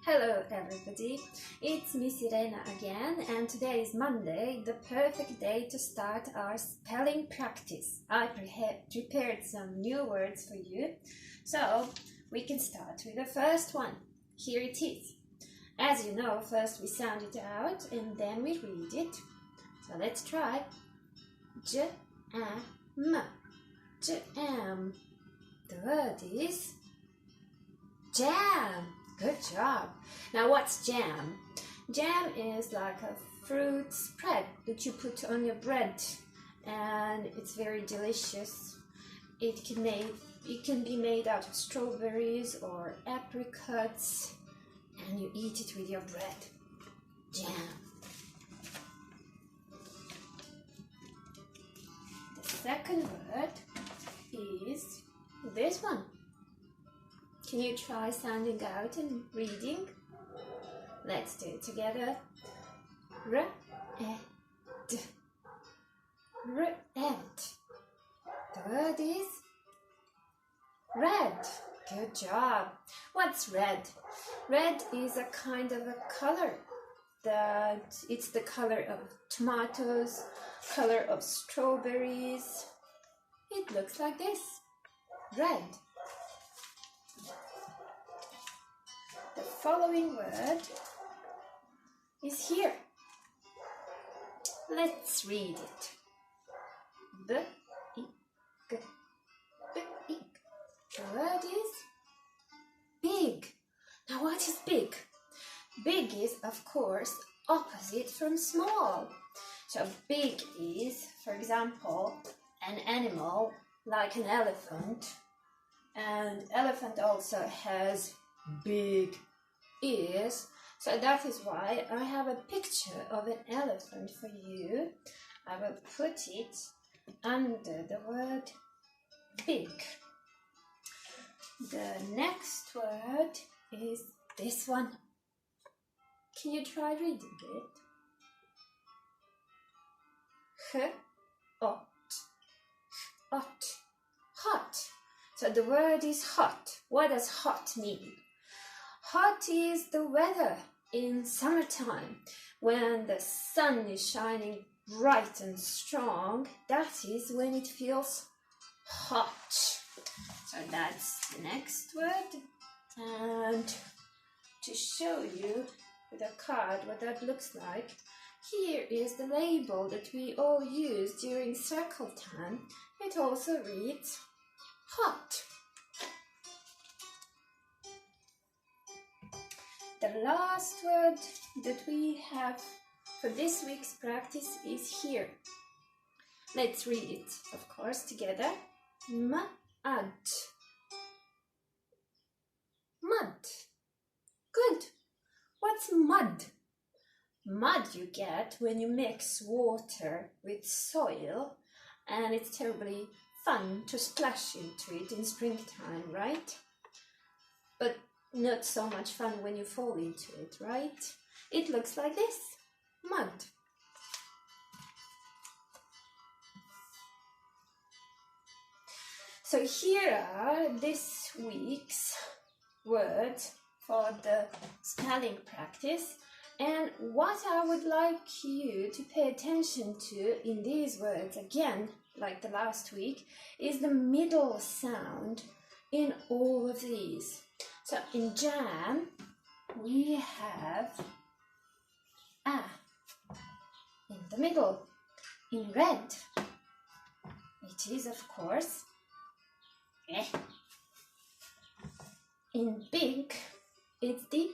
Hello everybody, it's Miss Irena again, and today is Monday, the perfect day to start our spelling practice. I prepared some new words for you, so we can start with the first one. Here it is. As you know, first we sound it out and then we read it. So let's try. J-A-M, jam. The word is jam. Good job. Now what's jam? Jam is like a fruit spread that you put on your bread, and it's very delicious. It can be made out of strawberries or apricots, and you eat it with your bread. Jam. The second word is this one. Can you try sounding out and reading? Let's do it together. Red. Red. The word is red. Good job. What's red? Red is a kind of a color. It's the color of tomatoes, color of strawberries. It looks like this. Red. The following word is here. Let's read it. B-I-G. B-I-G. The word is big. Now what is big? Big is, of course, opposite from small. So big is, for example, an animal like an elephant. And elephant also has big ears, so that is why I have a picture of an elephant for you. I will put it under the word big. The next word is this one. Can you try reading it? Hot. Hot. Hot. So the word is hot. What does hot mean? Hot is the weather in summertime when the sun is shining bright and strong. That is when it feels hot. So that's the next word. And to show you with a card what that looks like, here is the label that we all use during circle time. It also reads hot. The last word that we have for this week's practice is here. Let's read it, of course, together. Mud. Mud. Good. What's mud? Mud you get when you mix water with soil, and it's terribly fun to splash into it in springtime, right? But not so much fun when you fall into it, right? It looks like this. Mud. So here are this week's words for the spelling practice. And what I would like you to pay attention to in these words, again, like the last week, is the middle sound in all of these. So in jam, we have a in the middle. In red, it is, of course, eh. In big, it's the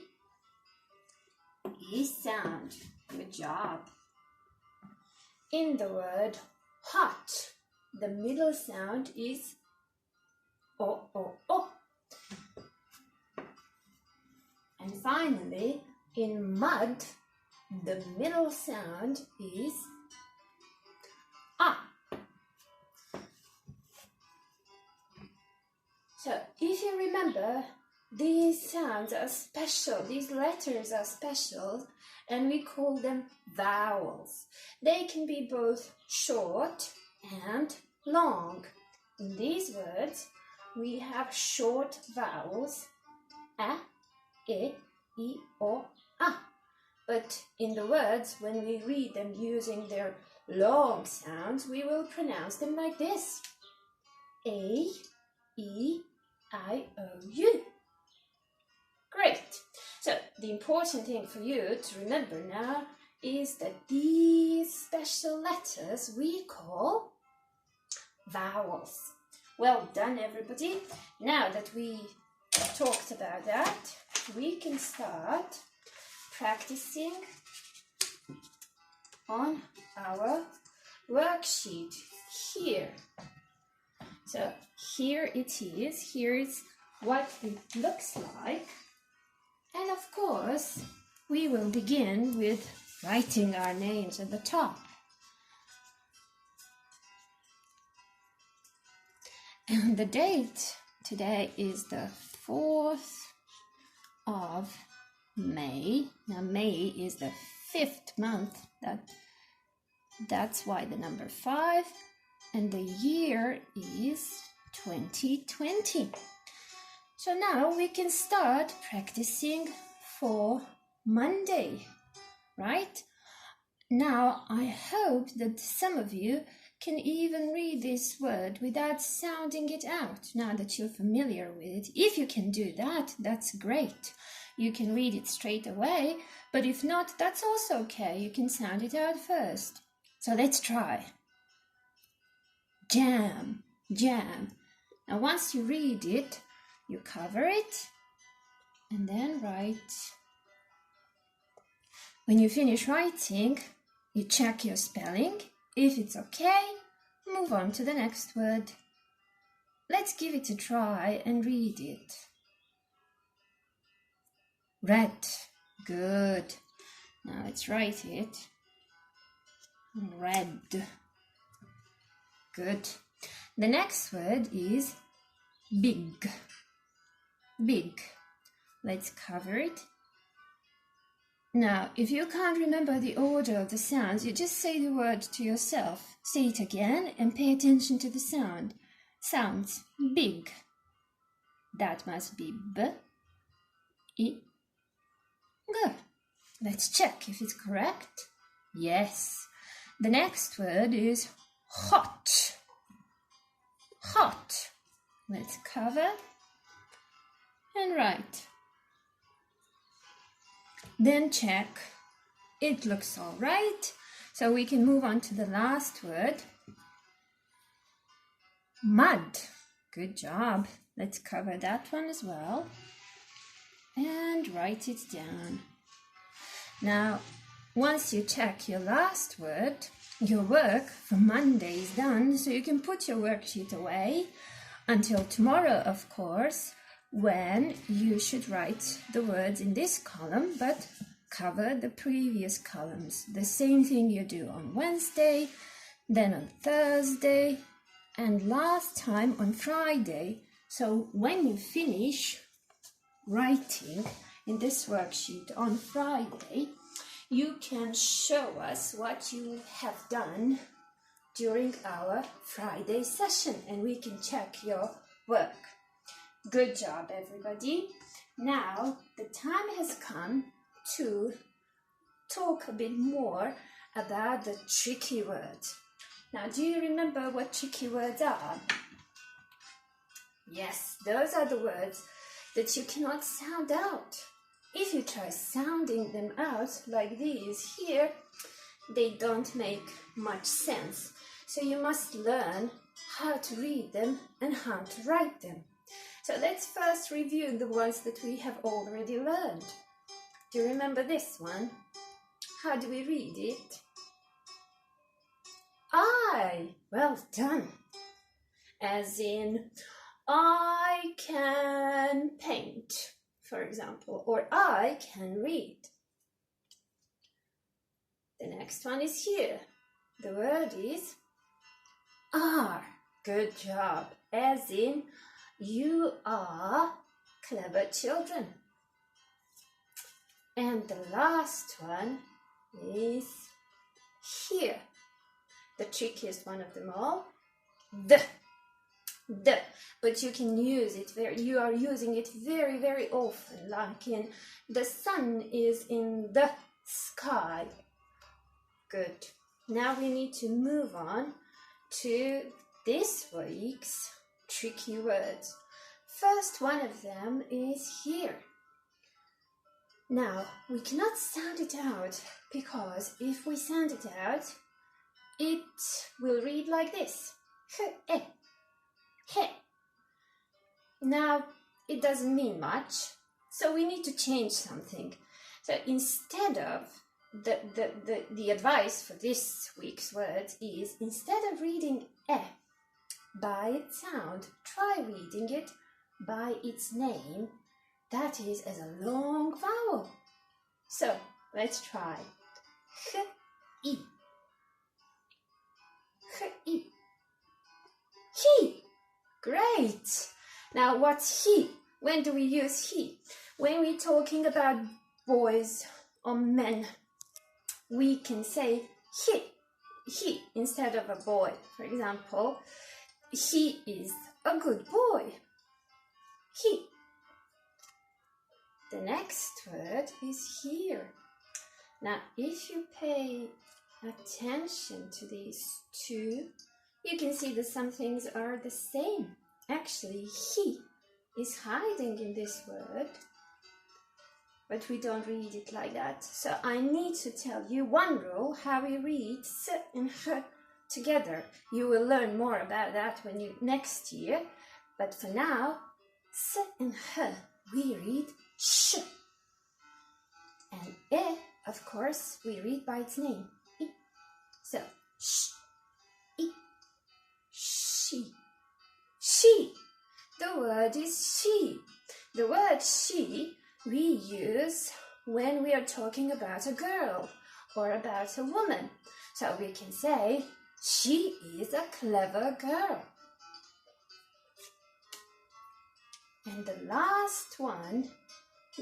E sound. Good job. In the word hot, the middle sound is O, O, O. And finally, in mud, the middle sound is A. So, if you remember, these sounds are special, these letters are special, and we call them vowels. They can be both short and long. In these words, we have short vowels, a, e, I, O, A. But in the words, when we read them using their long sounds, we will pronounce them like this. A, E, I, O, U. Great. So the important thing for you to remember now is that these special letters we call vowels. Well done, everybody. Now that we talked about that, we can start practicing on our worksheet here. So here it is. Here is what it looks like. And of course, we will begin with writing our names at the top. And the date today is the 4th of May. Now May is the 5th month. That's why the number 5. And the year is 2020. So now we can start practicing for Monday, right? Now I hope that some of you can even read this word without sounding it out, now that you're familiar with it. If you can do that, that's great. You can read it straight away, but if not, that's also okay. You can sound it out first. So let's try. Jam, jam. Now once you read it, you cover it and then write. When you finish writing, you check your spelling. If it's okay, move on to the next word. Let's give it a try and read it. Red. Good. Now let's write it. Red. Good. The next word is big. Big. Let's cover it. Now, if you can't remember the order of the sounds, you just say the word to yourself. Say it again and pay attention to the sound. Sounds. Big. That must be B, I, G. Let's check if it's correct. Yes. The next word is hot. Hot. Let's cover and write. Then check. It looks all right. So we can move on to the last word. Mud. Good job. Let's cover that one as well. And write it down. Now, once you check your last word, your work for Monday is done, so you can put your worksheet away until tomorrow, of course, when you should write the words in this column, but cover the previous columns. The same thing you do on Wednesday, then on Thursday, and last time on Friday. So when you finish writing in this worksheet on Friday, you can show us what you have done during our Friday session, and we can check your work. Good job, everybody. Now, the time has come to talk a bit more about the tricky words. Now, do you remember what tricky words are? Yes, those are the words that you cannot sound out. If you try sounding them out like these here, they don't make much sense. So you must learn how to read them and how to write them. So let's first review the ones that we have already learned. Do you remember this one? How do we read it? I. Well done. As in, I can paint, for example, or I can read. The next one is here. The word is are. Good job. As in, you are clever children. And the last one is here. The trickiest one of them all. The. the, but you can use it you are using it very, very often, like in the sun is in the sky. Good. Now we need to move on to this week's tricky words. First one of them is here. Now, we cannot sound it out, because if we sound it out, it will read like this. He, he. Now, it doesn't mean much, so we need to change something. So instead of the advice for this week's words is, instead of reading by its sound, try reading it by its name, that is as a long vowel. So let's try. He. He. He. Great. Now what's he? When do we use he? When we're talking about boys or men, we can say he instead of a boy. For example, he is a good boy. He. The next word is here. Now, if you pay attention to these two, you can see that some things are the same. Actually, he is hiding in this word, but we don't read it like that. So I need to tell you one rule, how we read s and h together. You will learn more about that when you next year, but for now, s and h, we read sh. And e, of course, we read by its name, I. So, sh, I, she. She. The word is she. The word she we use when we are talking about a girl or about a woman. So we can say, she is a clever girl. And the last one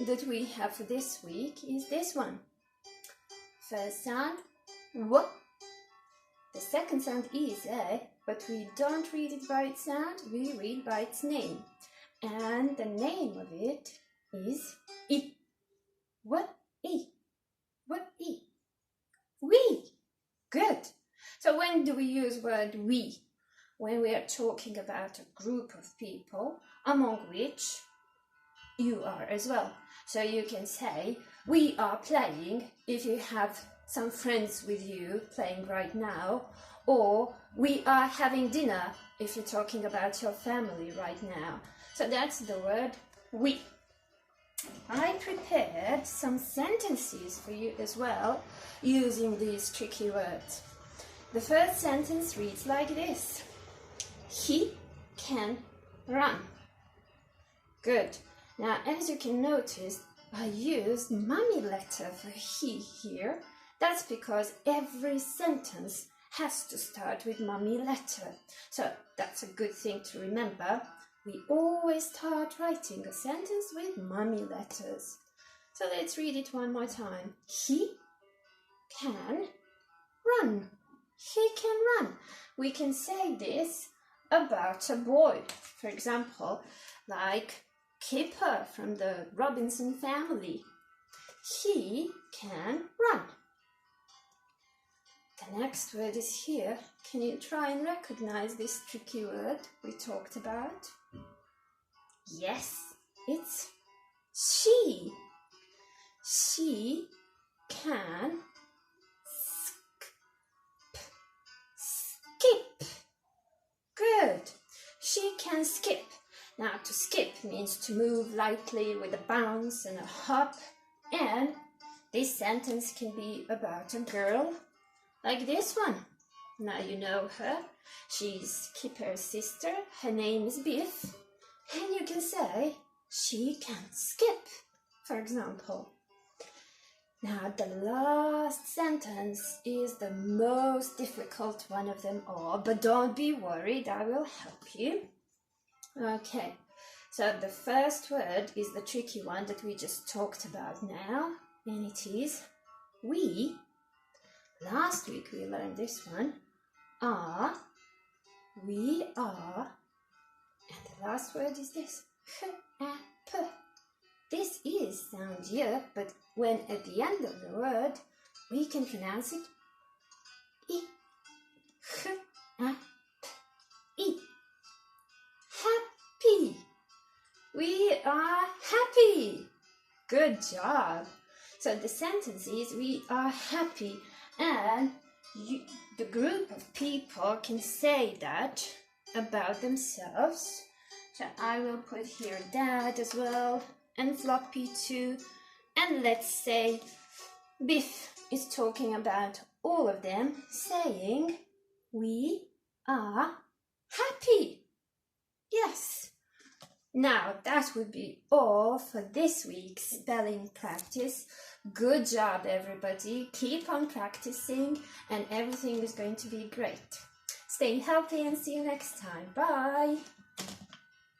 that we have for this week is this one. First sound, w. The second sound is a, but we don't read it by its sound, we read by its name. And the name of it is I. What I? What I? We. Good. So when do we use word we? When we are talking about a group of people, among which you are as well. So you can say, we are playing if you have some friends with you playing right now, or we are having dinner if you're talking about your family right now. So that's the word we. I prepared some sentences for you as well using these tricky words. The first sentence reads like this. He can run. Good. Now, as you can notice, I used mummy letter for he here. That's because every sentence has to start with mummy letter. So that's a good thing to remember. We always start writing a sentence with mummy letters. So let's read it one more time. He can run. He can run. We can say this about a boy. For example, like Kipper from the Robinson family. He can run. The next word is here. Can you try and recognize this tricky word we talked about? Yes, it's she. She can skip. Good. She can skip. Now, to skip means to move lightly with a bounce and a hop. And this sentence can be about a girl like this one. Now you know her. She's Kipper's sister. Her name is Biff. And you can say, she can skip, for example. Now, the last sentence is the most difficult one of them all, but don't be worried, I will help you. Okay, so the first word is the tricky one that we just talked about now, and it is we. Last week we learned this one. We are And the last word is this. P. This is sound yeah, but when at the end of the word, we can pronounce it I. I. Happy. We are happy. Good job. So the sentence is we are happy, and the group of people can say that about themselves. So I will put here Dad as well, and Floppy too. And let's say Biff is talking about all of them, saying we are happy. Yes. Now that would be all for this week's spelling practice. Good job, everybody. Keep on practicing and everything is going to be great. Stay healthy and see you next time. Bye.